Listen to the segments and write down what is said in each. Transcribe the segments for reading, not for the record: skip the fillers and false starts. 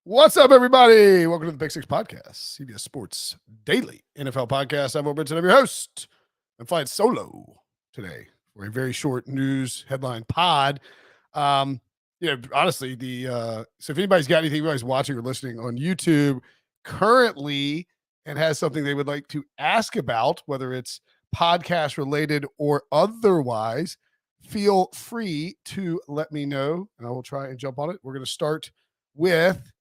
What's up, everybody? Welcome to the Big Six Podcast, CBS Sports Daily NFL Podcast. I'm Brinson, I'm your host. I'm flying solo today for a very short news headline pod. Honestly, so if anybody's got anything, anybody's watching or listening on YouTube currently and has something they would like to ask about, whether it's podcast related or otherwise, feel free to let me know, and I will try and jump on it. We're going to start with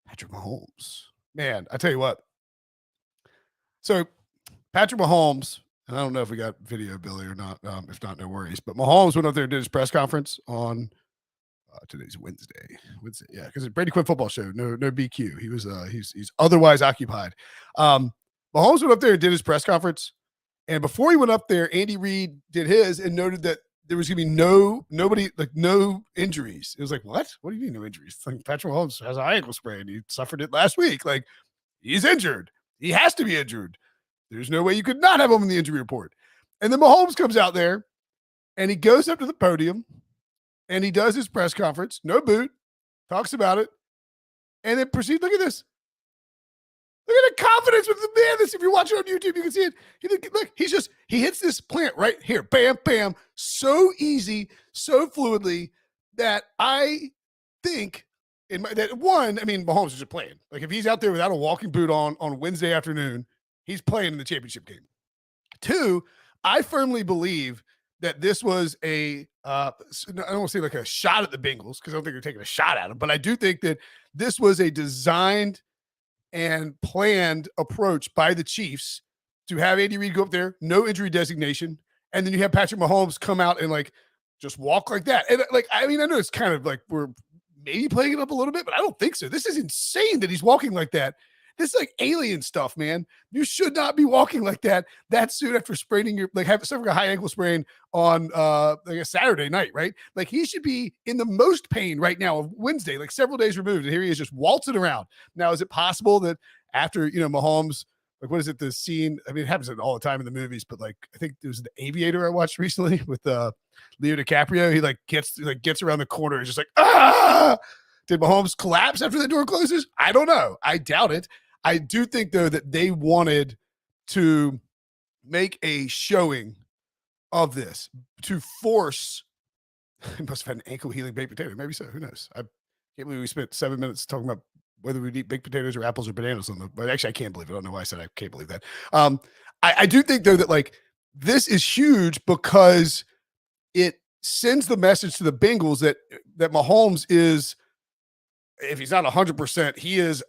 Patrick Mahomes. Man, I tell you what. So Patrick Mahomes, and I don't know if we got video, Billy, or not. If not, no worries. But Mahomes went up there and did his press conference on today's Wednesday. Yeah, because it's Brady Quinn football show. No BQ. He was he's otherwise occupied. Mahomes went up there and did his press conference. And before he went up there, Andy Reid did his and noted that there was going to be no injuries. It was like, what? What do you mean no injuries? Like Patrick Mahomes has an ankle sprain. He suffered it last week. Like, he's injured. He has to be injured. There's no way you could not have him in the injury report. And then Mahomes comes out there and he goes up to the podium and he does his press conference. No boot. Talks about it. And then proceeds. Look at this. Look at the confidence with the man. This, if you're watching on YouTube, you can see it. He hits this plant right here. Bam, bam. So easy, so fluidly that I think Mahomes is just playing. Like, if he's out there without a walking boot on Wednesday afternoon, he's playing in the championship game. Two, I firmly believe that this was I don't want to say like a shot at the Bengals, because I don't think they're taking a shot at them, but I do think that this was a designed and planned approach by the Chiefs to have Andy Reid go up there, no injury designation, and then you have Patrick Mahomes come out and like just walk like that. And I know it's kind of like we're maybe playing it up a little bit, but I don't think so. This is insane that he's walking like that. This is like alien stuff, man. You should not be walking like that soon after spraining suffering a high ankle sprain on a Saturday night, right? Like, he should be in the most pain right now of Wednesday, like several days removed, and here he is just waltzing around. Now, is it possible that after Mahomes, like, what is it, the scene? I mean, it happens all the time in the movies, but like, I think there was the Aviator I watched recently with Leo DiCaprio. He gets around the corner and just like, ah! Did Mahomes collapse after the door closes? I don't know. I doubt it. I do think, though, that they wanted to make a showing of this to force. He must have had an ankle healing baked potato. Maybe so. Who knows? I can't believe we spent 7 minutes talking about whether we'd eat baked potatoes or apples or bananas on them. But actually, I can't believe it. I don't know why I said I can't believe that. I do think, though, that like this is huge because it sends the message to the Bengals that Mahomes is, if he's not 100%, he is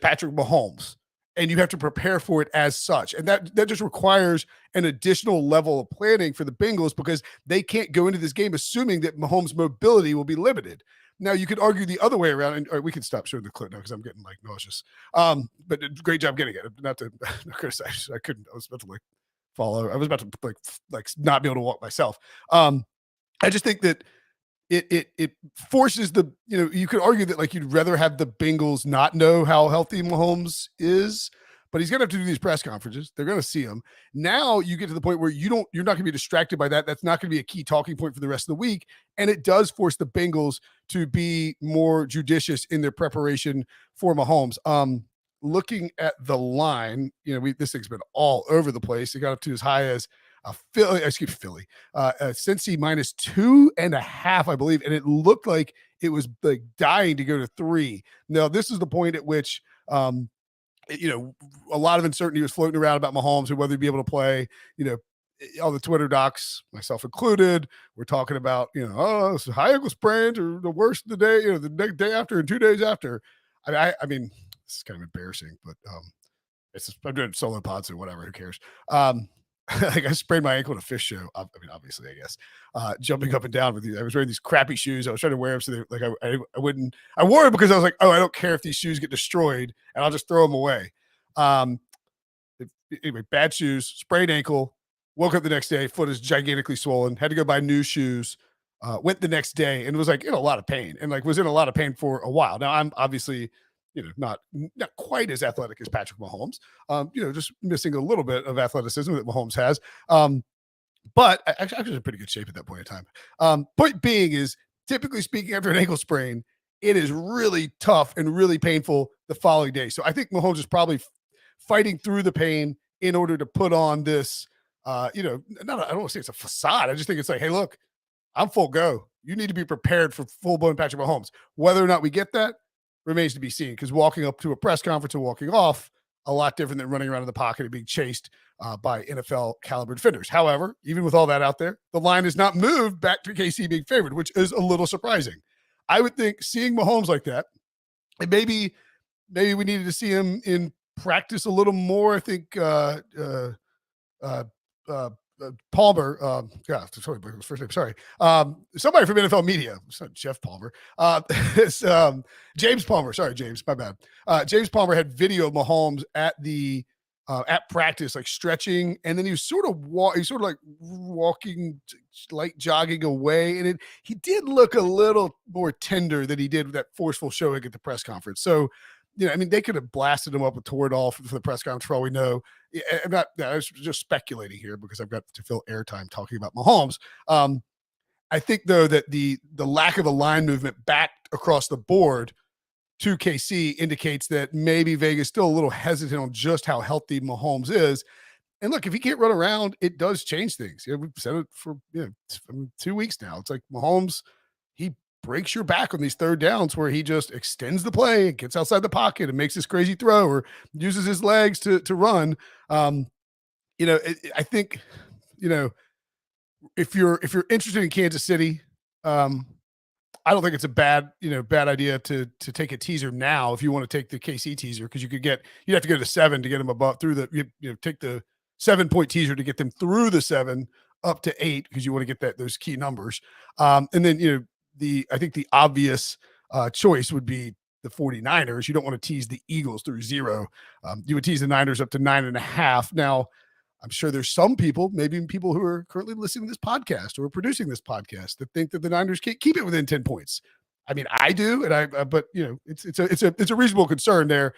Patrick Mahomes, and you have to prepare for it as such. And that just requires an additional level of planning for the Bengals, because they can't go into this game assuming that Mahomes' mobility will be limited. Now, you could argue the other way around, and we can stop showing the clip now because I'm getting like nauseous. But great job getting it. Not to criticize. I was about to follow. I was about to not be able to walk myself. I just think that it forces you could argue that like you'd rather have the Bengals not know how healthy Mahomes is, but he's going to have to do these press conferences. They're going to see him. Now you get to the point where you're not going to be distracted by that. That's not going to be a key talking point for the rest of the week. And it does force the Bengals to be more judicious in their preparation for Mahomes. Looking at the line, this thing's been all over the place. It got up to as high as Philly, Cincy -2.5, I believe, and it looked like it was like dying to go to 3. Now, this is the point at which, a lot of uncertainty was floating around about Mahomes and whether he'd be able to play. All the Twitter docs, myself included, we're talking about, high ankle sprains are the worst of the day, the next day after and 2 days after. I mean, this is kind of embarrassing, but I'm doing solo pods or whatever. Who cares? Like, I sprained my ankle in a fish show. I mean, obviously, I guess, jumping up and down with these. I was wearing these crappy shoes. I was trying to wear them so I wouldn't. I wore them because I was like, oh, I don't care if these shoes get destroyed, and I'll just throw them away. Anyway, bad shoes, sprained ankle. Woke up the next day, foot is gigantically swollen. Had to go buy new shoes. Went the next day and was like in a lot of pain, and like was in a lot of pain for a while. Now, I'm obviously, not quite as athletic as Patrick Mahomes, just missing a little bit of athleticism that Mahomes has. But actually in pretty good shape at that point in time. Point being is, typically speaking, after an ankle sprain, it is really tough and really painful the following day. So I think Mahomes is probably fighting through the pain in order to put on this, not, I don't want to say it's a facade. I just think it's like, hey, look, I'm full go. You need to be prepared for full blown Patrick Mahomes. Whether or not we get that remains to be seen, because walking up to a press conference and walking off, a lot different than running around in the pocket and being chased by NFL caliber defenders. However, even with all that out there, the line has not moved back to KC being favored, which is a little surprising. I would think seeing Mahomes like that, and maybe we needed to see him in practice a little more. I think uh, uh, Palmer, sorry, first name, sorry, somebody from NFL media, it's not Jeff Palmer, it's James Palmer, sorry, James, my bad. James Palmer had video of Mahomes at practice, like stretching, and then he was sort of like walking, like jogging away, and he did look a little more tender than he did with that forceful showing at the press conference. So, I mean, they could have blasted him up with Toradol for the press conference for all we know. I was just speculating here because I've got to fill airtime talking about Mahomes. I think, though, that the lack of a line movement back across the board to KC indicates that maybe Vegas still a little hesitant on just how healthy Mahomes is. And look, if he can't run around, it does change things. We've said it for 2 weeks now. It's like Mahomes, he breaks your back on these third downs where he just extends the play, gets outside the pocket and makes this crazy throw or uses his legs to run. I think, if you're interested in Kansas City, I don't think it's a bad idea to take a teaser now if you want to take the KC teaser, because you'd have to go to 7 to get them above through take the 7-point teaser to get them through the 7 up to 8, because you want to get those key numbers. And then, I think the obvious choice would be the 49ers. You don't want to tease the Eagles through 0. You would tease the Niners up to 9.5. Now, I'm sure there's some people, maybe even people who are currently listening to this podcast or producing this podcast, that think that the Niners can't keep it within 10 points. I mean, I do, and but it's a reasonable concern there.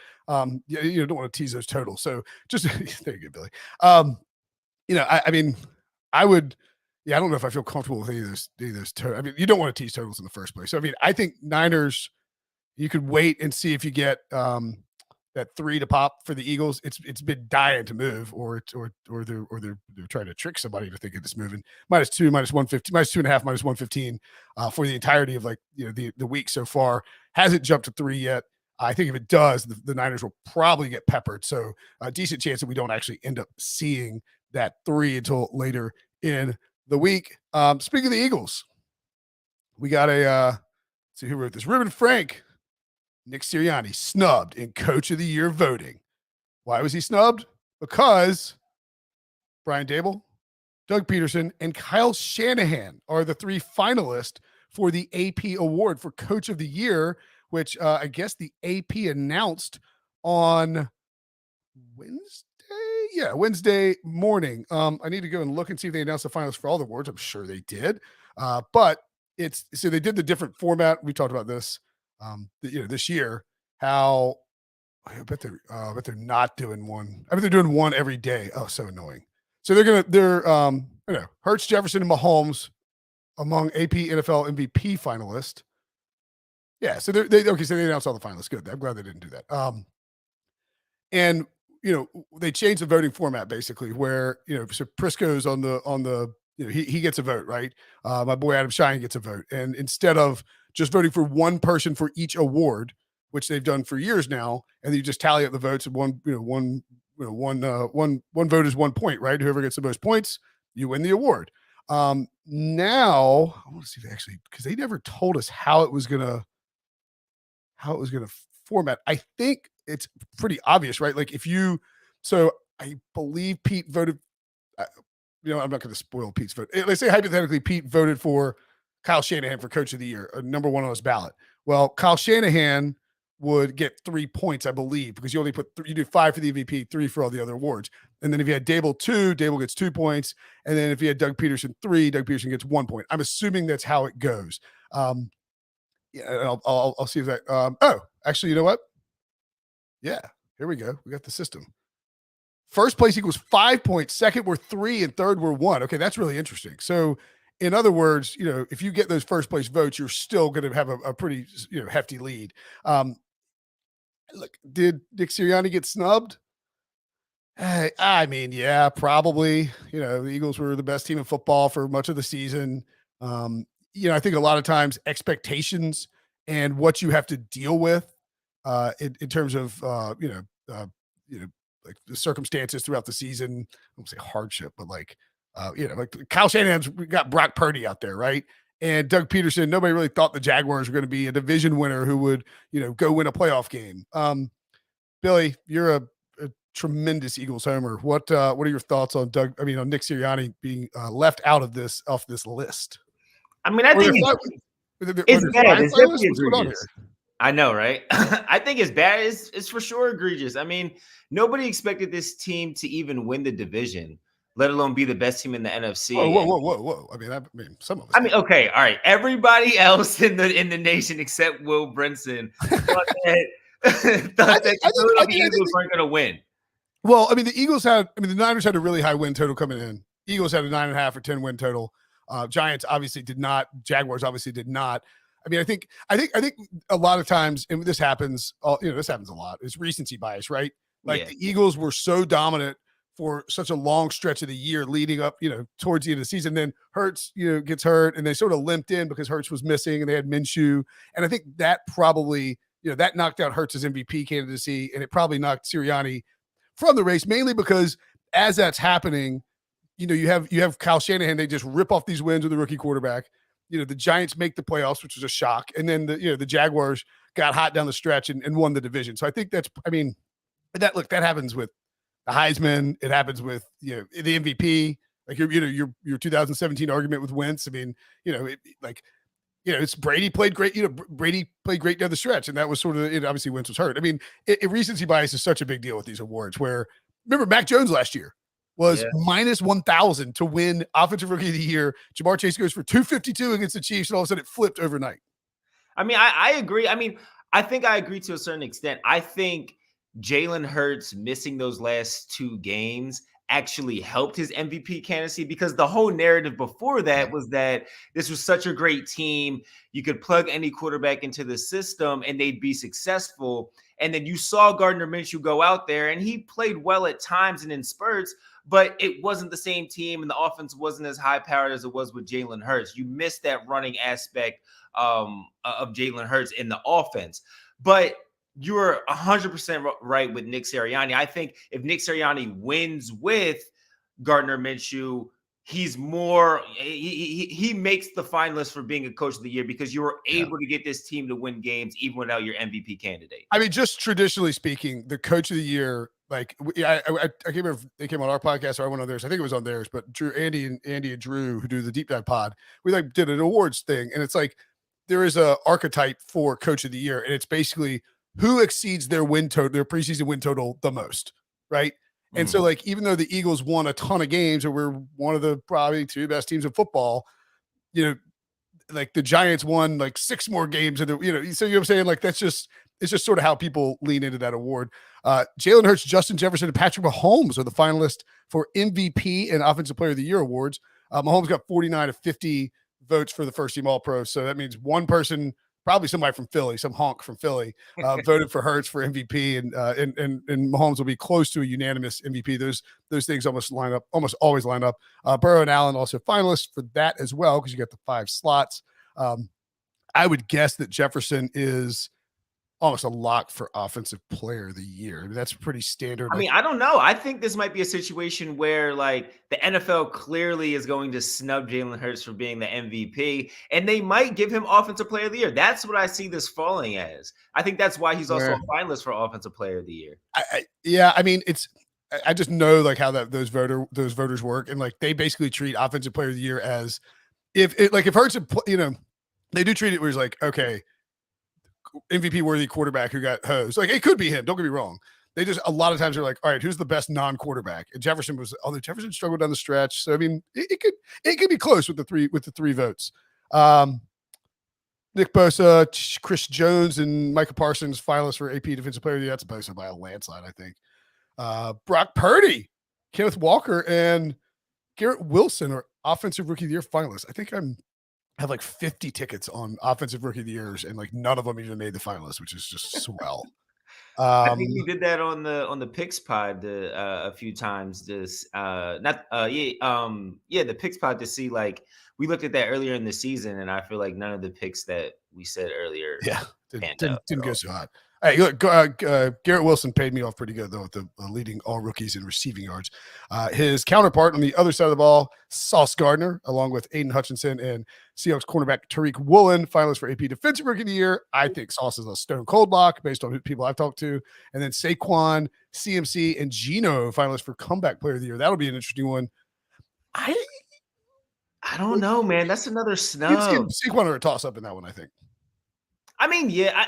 You don't want to tease those totals. So just there you go, Billy. I mean, I would. Yeah, I don't know if I feel comfortable with any of those totals. I mean, you don't want to tease totals in the first place. So I mean, I think Niners, you could wait and see if you get that 3 to pop for the Eagles. It's been dying to move, or they're trying to trick somebody to think it's moving. -2, -115, -2.5, -115 for the entirety of the week so far. Hasn't jumped to 3 yet. I think if it does, the Niners will probably get peppered. So a decent chance that we don't actually end up seeing that 3 until later in the week. Speaking of the Eagles, we got see who wrote this. Ruben Frank. Nick Sirianni snubbed in Coach of the Year voting. Why was he snubbed? Because Brian Dable, Doug Peterson, and Kyle Shanahan are the 3 finalists for the AP award for Coach of the Year, which I guess the AP announced on Wednesday. Yeah, Wednesday morning. I need to go and look and see if they announced the finalists for all the awards. I'm sure they did. But so they did the different format. We talked about this. This year, how I bet they're not doing one. I bet they're doing one every day. Oh, so annoying. So they're Hurts, Jefferson, and Mahomes among AP NFL MVP finalists. Yeah, so so they announced all the finalists. Good. I'm glad they didn't do that. And they changed the voting format basically, where so Prisco's on the he gets a vote, right? My boy Adam Shine gets a vote, and instead of just voting for one person for each award, which they've done for years now, and then you just tally up the votes, and one vote is 1 point, right? Whoever gets the most points, you win the award. Now I want to see if they actually, because they never told us how it was gonna format. I think it's pretty obvious, right? Like so I believe Pete voted. I'm not going to spoil Pete's vote. Let's say hypothetically Pete voted for Kyle Shanahan for Coach of the Year, number 1 on his ballot. Well, Kyle Shanahan would get 3 points, I believe, because you only you do 5 for the MVP, 3 for all the other awards. And then if you had Dable 2, Dable gets 2 points. And then if you had Doug Peterson 3, Doug Peterson gets 1 point. I'm assuming that's how it goes. Yeah, I'll see if that. Actually, you know what? Yeah, here we go. We got the system. First place equals 5 points. Second were 3, and third were 1. Okay, that's really interesting. So in other words, if you get those first place votes, you're still going to have a pretty, hefty lead. Look, did Nick Sirianni get snubbed? I mean, yeah, probably. The Eagles were the best team in football for much of the season. Um, I think a lot of times expectations and what you have to deal with in terms of like the circumstances throughout the season. I won't say hardship, but like like Kyle Shanahan's got Brock Purdy out there, right? And Doug Peterson. Nobody really thought the Jaguars were going to be a division winner who would go win a playoff game. Billy, you're a tremendous Eagles homer. What are your thoughts on Nick Sirianni being left out of off this list? I mean, I think it's bad. It's definitely egregious. I know, right? I think it's bad. It's for sure egregious. I mean, nobody expected this team to even win the division, let alone be the best team in the NFC. Whoa. I mean, some of us. Okay, all right. Everybody else in the nation except Will Brinson thought that the Eagles weren't going to win. Well, I mean, the Niners had a really high win total coming in. Eagles had a 9.5 or 10 win total. Giants obviously did not. Jaguars obviously did not. I mean, I think a lot of times, and this happens. This happens a lot. It's recency bias, right? Like the Eagles were so dominant for such a long stretch of the year, leading up, towards the end of the season. Then Hurts, gets hurt, and they sort of limped in because Hurts was missing, and they had Minshew. And I think that probably, that knocked out Hurts' MVP candidacy, and it probably knocked Sirianni from the race, mainly because as that's happening, you have Kyle Shanahan. They just rip off these wins with the rookie quarterback. The Giants make the playoffs, which was a shock. And then the Jaguars got hot down the stretch and won the division. So I think that happens with the Heisman. It happens with, the MVP, like your 2017 argument with Wentz. I mean, it's Brady played great. Brady played great down the stretch, and that was sort of it. Obviously, Wentz was hurt. I mean, recency bias is such a big deal with these awards. Where remember Mac Jones last year was minus 1,000 to win Offensive Rookie of the Year. Jamar Chase goes for 252 against the Chiefs, and all of a sudden it flipped overnight. I mean, I agree. I mean, I think I agree to a certain extent. I think Jalen Hurts missing those last two games actually helped his MVP candidacy, because the whole narrative before that was that this was such a great team. You could plug any quarterback into the system and they'd be successful. And then you saw Gardner Minshew go out there and he played well at times and in spurts, but it wasn't the same team and the offense wasn't as high powered as it was with Jalen Hurts. You missed that running aspect of Jalen Hurts in the offense. But you're 100% right with Nick Sirianni. I think if Nick Sirianni wins with Gardner Minshew, he's more, he makes the finalists for being a coach of the year, because you were able to get this team to win games even without your MVP candidate. I mean, just traditionally speaking, the coach of the year, like I can't remember if they came on our podcast or I went on theirs. I think it was on theirs, but Andy and Drew, who do the deep dive pod, we did an awards thing. And it's like, there is a archetype for coach of the year. And it's basically who exceeds their win total, their preseason win total the most. Right. And so, like, even though the Eagles won a ton of games, or we're one of the probably two best teams in football, like the Giants won like 6 more games. And, so you know what I'm saying? Like, it's just sort of how people lean into that award. Jalen Hurts, Justin Jefferson, and Patrick Mahomes are the finalists for MVP and Offensive Player of the Year awards. Mahomes got 49 of 50 votes for the first team All-Pro. So that means one person, probably somebody from Philly, some honk from Philly, voted for Hurts for MVP, and Mahomes will be close to a unanimous MVP. Those things almost always line up. Burrow and Allen also finalists for that as well, because you got the 5 slots. I would guess that Jefferson is almost a lock for Offensive Player of the Year. I mean, that's pretty standard. I mean, I don't know. I think this might be a situation where, like, the NFL clearly is going to snub Jalen Hurts for being the MVP, and they might give him Offensive Player of the Year. That's what I see this falling as. I think that's why he's also a finalist for Offensive Player of the Year. I mean, I just know like how those voters work, and like they basically treat Offensive Player of the Year as if Hurts, they do treat it where it's like, okay, MVP worthy quarterback who got hosed. Like, it could be him. Don't get me wrong. They just, a lot of times they're like, all right, who's the best non-quarterback? And Jefferson struggled down the stretch. So, I mean, it could be close with the three votes. Nick Bosa, Chris Jones, and Micah Parsons finalists for AP Defensive Player of the Year. That's Bosa by a landslide, I think. Brock Purdy, Kenneth Walker, and Garrett Wilson are offensive rookie of the year finalists. I think I have like 50 tickets on offensive rookie of the years, and like none of them even made the finalists, which is just swell. I think we did that on the Picks Pod a few times. This not yeah, the Picks Pod to see, like, we looked at that earlier in the season, and I feel like none of the picks that we said earlier Yeah, panned out didn't at go all. so hot. Hey, look, Garrett Wilson paid me off pretty good though, with the leading all rookies in receiving yards. His counterpart on the other side of the ball, Sauce Gardner, along with Aiden Hutchinson and Seahawks cornerback Tariq Woolen, finalists for AP Defensive Rookie of the Year. I think Sauce is a stone cold lock based on people I've talked to. And then Saquon, CMC, and Gino, finalists for Comeback Player of the Year. That'll be an interesting one. I don't know, man. That's another CMC and snub. Saquon are a toss up in that one, I think. I mean, yeah,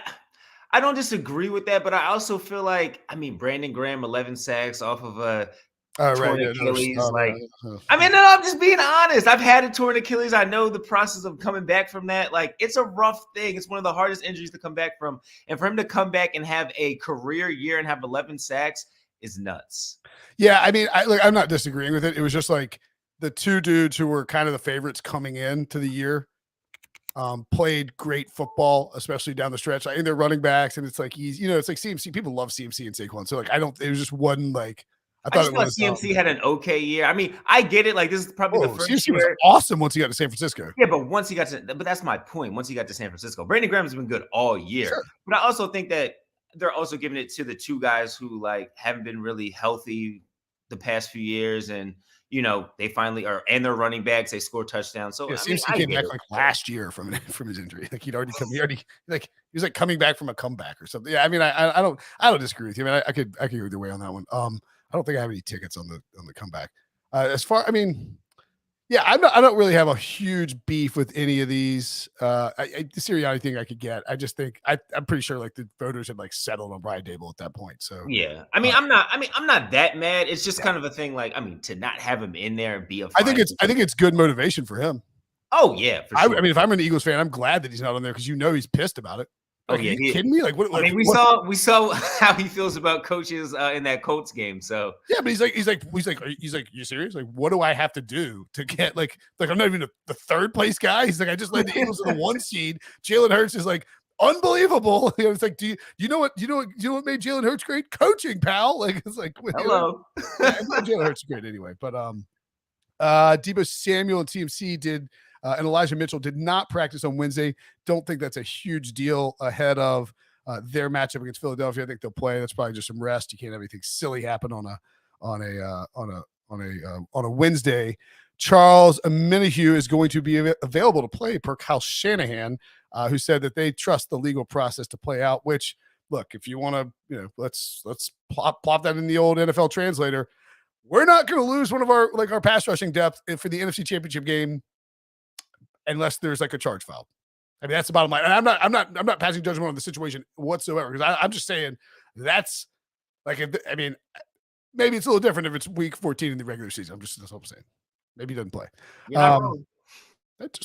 I don't disagree with that, but I also feel like, I mean, Brandon Graham, 11 sacks off of a Right. torn Yeah, Achilles. Like, no. I mean, no, I'm just being honest. I've had a torn Achilles. I know the process of coming back from that. Like, it's a rough thing. It's one of the hardest injuries to come back from. And for him to come back and have a career year and have 11 sacks is nuts. Yeah, I mean, I'm not disagreeing with it. It was just like the two dudes who were kind of the favorites coming in to the year played great football, especially down the stretch. I think they're running backs, and it's like it's like CMC. People love CMC and Saquon, so like it was just one like I I thought just it thought was. CMC had an okay year. I mean, I get it. Like, this is probably the first CMC was year. awesome once he got to San Francisco. Yeah, but once he got to, but that's my point. Once he got to San Francisco, Brandon Graham has been good all year. Sure. But I also think that they're also giving it to the two guys who, like, haven't been really healthy the past few years, and they finally are, and they're running backs. They score touchdowns. So Yeah, I mean, CMC I came get back it. like last year from his injury. Like he was like coming back from a comeback or something. Yeah, I mean, I don't disagree with you. I mean, I could go either way on that one. I don't think I have any tickets on the comeback. I mean, yeah, I don't really have a huge beef with any of these. The Sirianni thing I could get. I just think I'm pretty sure like the voters had like settled on Brian Dable at that point. So Yeah, I mean, I'm not that mad. It's just yeah. kind of a thing. Like, I mean, to not have him in there and be a I think it's good motivation for him. Oh yeah, for sure. I mean, if I'm an Eagles fan, I'm glad that he's not on there because he's pissed about it. Oh Like, yeah, are you kidding me? Like, what? I mean, we saw how he feels about coaches in that Colts game. So yeah, but he's like, you serious? Like, what do I have to do to get like I'm not even the third place guy. He's like, I just led the Eagles to the 1 seed. Jalen Hurts is like unbelievable. It's like, do you know what made Jalen Hurts great? Coaching, pal. Like, it's like, hello. Jalen Hurts is great anyway. But Debo Samuel and TMC did. And Elijah Mitchell did not practice on Wednesday. Don't think that's a huge deal ahead of their matchup against Philadelphia. I think they'll play. That's probably just some rest. You can't have anything silly happen on a Wednesday. Charles Omenihu is going to be available to play per Kyle Shanahan, who said that they trust the legal process to play out. Which, look, if you want to, let's plop that in the old NFL translator. We're not going to lose one of our pass rushing depth for the NFC Championship game unless there's like a charge filed. I mean, that's the bottom line. And I'm not passing judgment on the situation whatsoever because I'm just saying that's like, I mean, maybe it's a little different if it's week 14 in the regular season. That's what I'm saying. Maybe he doesn't play. That's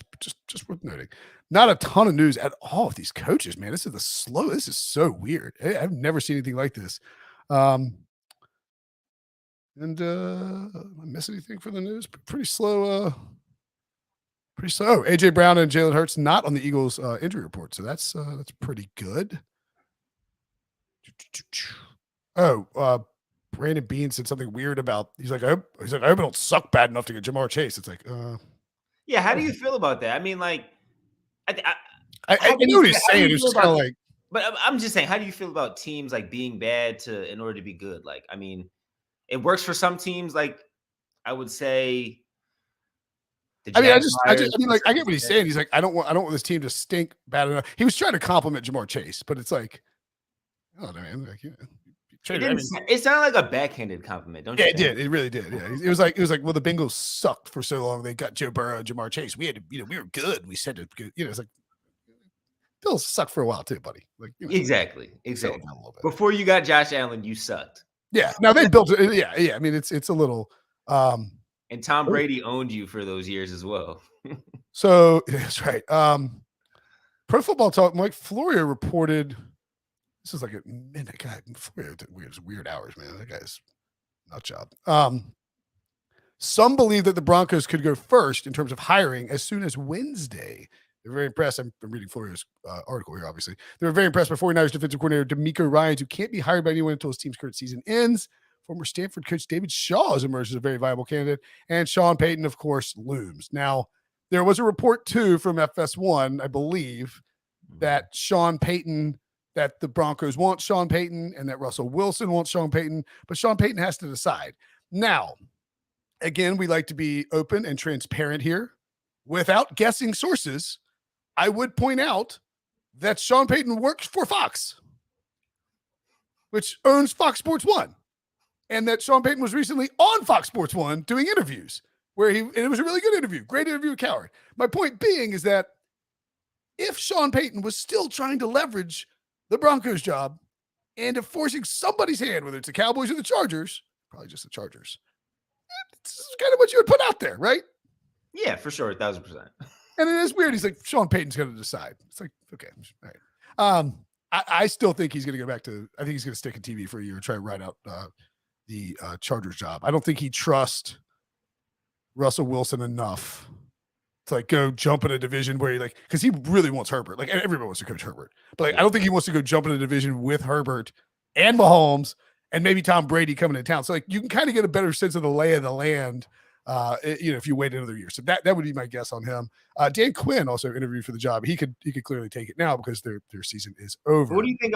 just worth noting. Not a ton of news at all with these coaches, man. This is so weird. I've never seen anything like this. And I miss anything for the news? Pretty slow. AJ Brown and Jalen Hurts not on the Eagles injury report, so that's pretty good. Brandon Bean said something weird about. He's like, I hope I don't suck bad enough to get Jamar Chase. It's like, yeah. How do you feel about that? I mean, like, I know what he's saying. It's just kind of like, but I'm just saying, how do you feel about teams like being bad in order to be good? Like, I mean, it works for some teams. Like, I would say. I mean, I get what he's saying. He's like, I don't want this team to stink bad enough. He was trying to compliment Jamar Chase, but it's like, I don't know, man. Like, it sounded like a backhanded compliment, don't you? Yeah, it did. It really did. Yeah, it was like, well, the Bengals sucked for so long. They got Joe Burrow and Jamar Chase. We had to, we were good. We said it good. It's like Bills sucked for a while too, buddy. Like exactly. Before you got Josh Allen, you sucked. Yeah. Now they built it. Yeah. I mean, it's a little. And Tom Brady owned you for those years as well. So that's right. Pro Football Talk, Mike Florio reported. This is like a minute. God, Florio did weird hours, man. That guy's nut job. Some believe that the Broncos could go first in terms of hiring as soon as Wednesday. They're very impressed. I'm reading Florio's article here, obviously. They're very impressed by 49ers defensive coordinator D'Amico Ryans, who can't be hired by anyone until his team's current season ends. Former Stanford coach David Shaw has emerged as a very viable candidate. And Sean Payton, of course, looms. Now, there was a report, too, from FS1, I believe, that Sean Payton, that the Broncos want Sean Payton and that Russell Wilson wants Sean Payton, but Sean Payton has to decide. Now, again, we like to be open and transparent here. Without guessing sources, I would point out that Sean Payton works for Fox, which owns Fox Sports 1, and that Sean Payton was recently on Fox Sports 1 doing interviews where and it was a really good interview, great interview with Coward. My point being is that if Sean Payton was still trying to leverage the Broncos job and if forcing somebody's hand, whether it's the Cowboys or the Chargers, probably just the Chargers, it's kind of what you would put out there, right? Yeah, for sure, 1,000%. And it is weird. He's like, Sean Payton's going to decide. It's like, okay, all right. I still think he's going to go back to. I think he's going to stick in TV for a year and try to ride out the Chargers job. I don't think he trusts Russell Wilson enough to like go jump in a division where he like, because he really wants Herbert. Like everybody wants to coach Herbert, but like I don't think he wants to go jump in a division with Herbert and Mahomes and maybe Tom Brady coming to town. So like you can kind of get a better sense of the lay of the land. If you wait another year. So that would be my guess on him. Dan Quinn also interviewed for the job. He could clearly take it now because their season is over. What do you think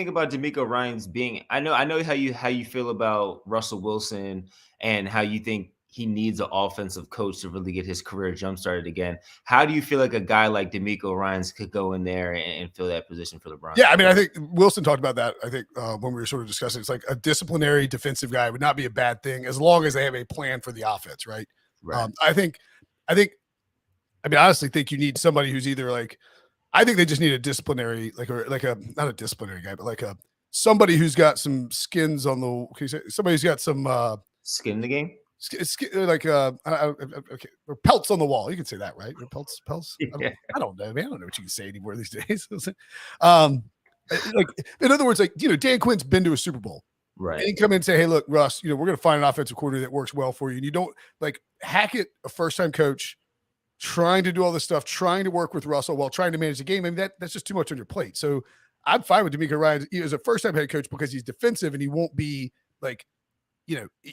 about D'Amico Ryans being? I know how you feel about Russell Wilson and how you think he needs an offensive coach to really get his career jump started again. How do you feel like a guy like D'Amico Ryans could go in there and fill that position for the Broncos? Yeah, I mean, I think Wilson talked about that. I think when we were sort of discussing, it's like a disciplinary defensive guy would not be a bad thing as long as they have a plan for the offense, right? Right. I honestly think you need somebody who's either like, I think they just need a disciplinary, not a disciplinary guy, but somebody who's got some skins on the, somebody who's got some skin in the game. Okay, or pelts on the wall. You can say that, right? Or pelts. Yeah. I don't know, man. I don't know what you can say anymore these days. Like in other words, Dan Quinn's been to a Super Bowl, right? And he come in and say, "Hey, look, Russ, we're going to find an offensive coordinator that works well for you." And you don't like Hackett, a first-time coach, trying to do all this stuff, trying to work with Russell while trying to manage the game. I mean, that's just too much on your plate. So I'm fine with D'Amico Ryans as a first-time head coach because he's defensive and he won't be like.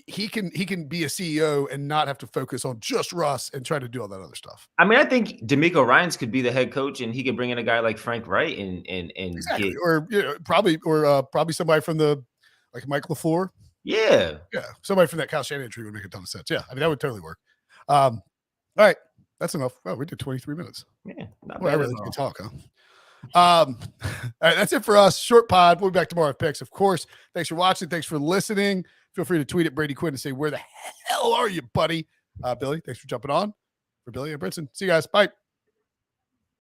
He can be a CEO and not have to focus on just Russ and try to do all that other stuff. I mean, I think D'Amico Ryans could be the head coach and he could bring in a guy like Frank Wright and exactly. Probably somebody from like Mike LaFleur. Yeah. Somebody from that Kyle Shanahan tree would make a ton of sense. Yeah. I mean, that would totally work. All right. That's enough. Oh, we did 23 minutes. Yeah. I really can talk, huh? All right, that's it for us. Short pod. We'll be back tomorrow with picks, of course. Thanks for watching. Thanks for listening. Feel free to tweet at Brady Quinn and say, where the hell are you, buddy? Billy, thanks for jumping on. For Billy and Brinson. See you guys. Bye.